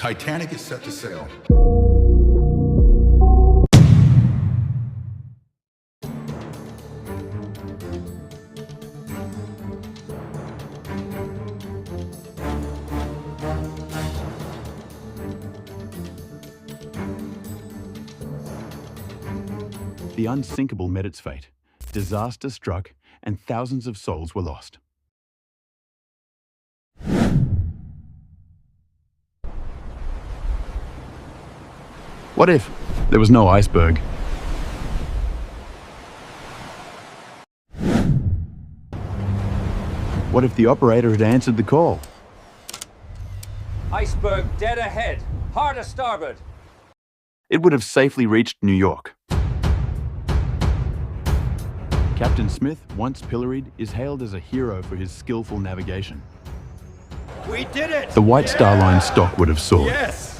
Titanic is set to sail. The unsinkable met its fate. Disaster struck, and thousands of souls were lost. What if there was no iceberg? What if the operator had answered the call? Iceberg dead ahead. Hard a starboard. It would have safely reached New York. Captain Smith, once pilloried, is hailed as a hero for his skillful navigation. We did it! The White Star Line stock would have soared. Yes!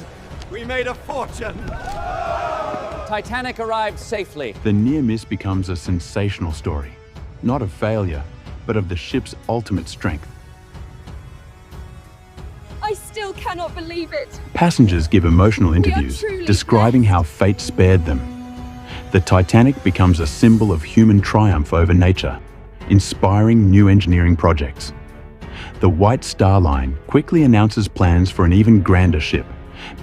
We made a fortune! Titanic arrived safely. The near miss becomes a sensational story, not of failure, but of the ship's ultimate strength. I still cannot believe it. Passengers give emotional interviews describing how fate spared them. The Titanic becomes a symbol of human triumph over nature, inspiring new engineering projects. The White Star Line quickly announces plans for an even grander ship,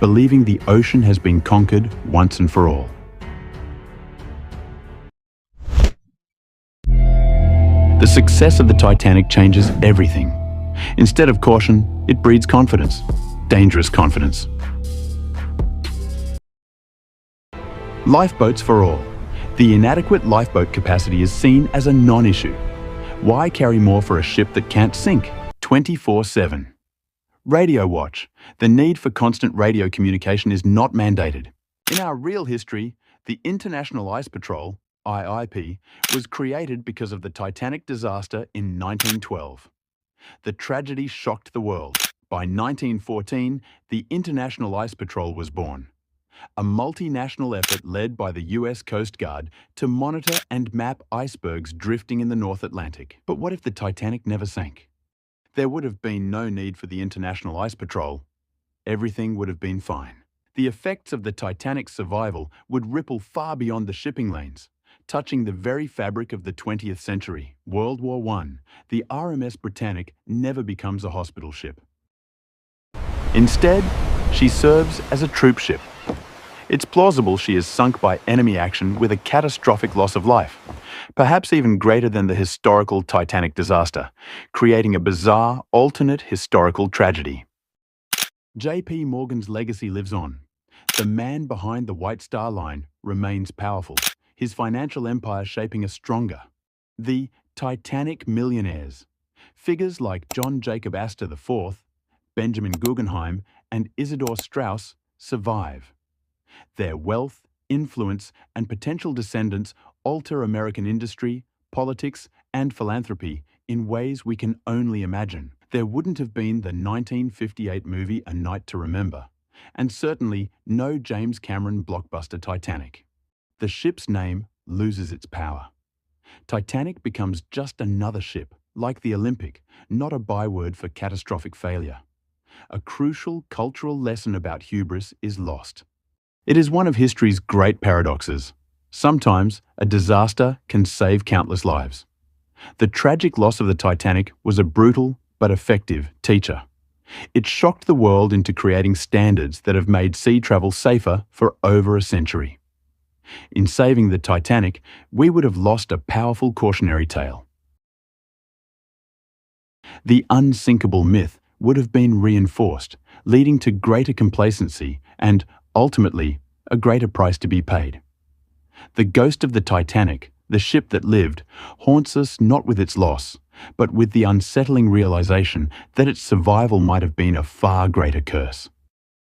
believing the ocean has been conquered once and for all. The success of the Titanic changes everything. Instead of caution, it breeds confidence, dangerous confidence. Lifeboats for all. The inadequate lifeboat capacity is seen as a non-issue. Why carry more for a ship that can't sink 24/7? Radio watch. The need for constant radio communication is not mandated. In our real history, the International Ice Patrol, IIP, was created because of the Titanic disaster in 1912. The tragedy shocked the world. By 1914, the International Ice Patrol was born, a multinational effort led by the US Coast Guard to monitor and map icebergs drifting in the North Atlantic. But what if the Titanic never sank? There would have been no need for the International Ice Patrol. Everything would have been fine. The effects of the Titanic's survival would ripple far beyond the shipping lanes, touching the very fabric of the 20th century. World War I, the RMS Britannic never becomes a hospital ship. Instead, she serves as a troop ship. It's plausible she is sunk by enemy action with a catastrophic loss of life, perhaps even greater than the historical Titanic disaster, creating a bizarre, alternate historical tragedy. J.P. Morgan's legacy lives on. The man behind the White Star Line remains powerful, his financial empire shaping a stronger. The Titanic millionaires. Figures like John Jacob Astor IV, Benjamin Guggenheim, and Isidor Straus survive. Their wealth, influence, and potential descendants alter American industry, politics, and philanthropy in ways we can only imagine. There wouldn't have been the 1958 movie A Night to Remember, and certainly no James Cameron blockbuster Titanic. The ship's name loses its power. Titanic becomes just another ship, like the Olympic, not a byword for catastrophic failure. A crucial cultural lesson about hubris is lost. It is one of history's great paradoxes. Sometimes, a disaster can save countless lives. The tragic loss of the Titanic was a brutal but effective teacher. It shocked the world into creating standards that have made sea travel safer for over a century. In saving the Titanic, we would have lost a powerful cautionary tale. The unsinkable myth would have been reinforced, leading to greater complacency and, ultimately, a greater price to be paid. The ghost of the Titanic, the ship that lived, haunts us not with its loss, but with the unsettling realization that its survival might have been a far greater curse.